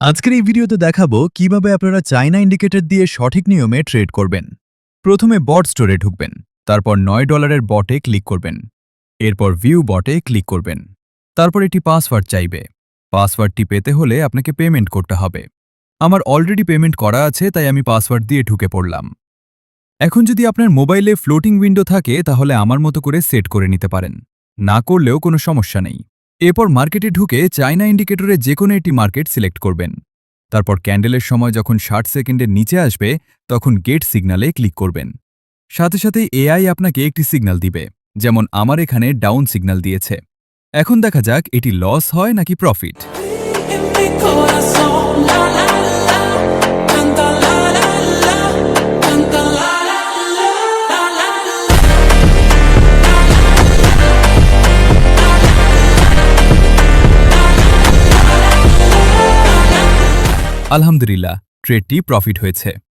আজকের এই ভিডিওতে দেখাবো কিভাবে আপনারা চাইনা ইন্ডিকেটর দিয়ে সঠিক নিয়মে ট্রেড করবেন। প্রথমে বট স্টোরে ঢুকবেন, তারপর $9 বটে ক্লিক করবেন, এরপর ভিউ বটে ক্লিক করবেন। তারপর এটি পাসওয়ার্ড চাইবে। পাসওয়ার্ডটি পেতে হলে আপনাকে পেমেন্ট করতে হবে। আমার অলরেডি পেমেন্ট করা আছে, তাই আমি পাসওয়ার্ড দিয়ে ঢুকে পড়লাম। এখন যদি আপনার মোবাইলে ফ্লোটিং উইন্ডো থাকে তাহলে আমার মতো করে সেট করে নিতে পারেন, না করলেও কোনো সমস্যা নেই। এরপর মার্কেটে ঢুকে চাইনা ইন্ডিকেটরে যে কোনো একটি মার্কেট সিলেক্ট করবেন। তারপর ক্যান্ডেলের সময় যখন 60 সেকেন্ডের নিচে আসবে তখন গেট সিগন্যালে ক্লিক করবেন। সাথে সাথে এআই আপনাকে একটি সিগন্যাল দিবে, যেমন আমার এখানে ডাউন সিগন্যাল দিয়েছে। এখন দেখা যাক এটি লস হয় নাকি profit. En mi corazón, la la la, canta la la la, canta la la la, la la আলহামদুলিল্লাহ, ট্রেডটি প্রফিট হয়েছে।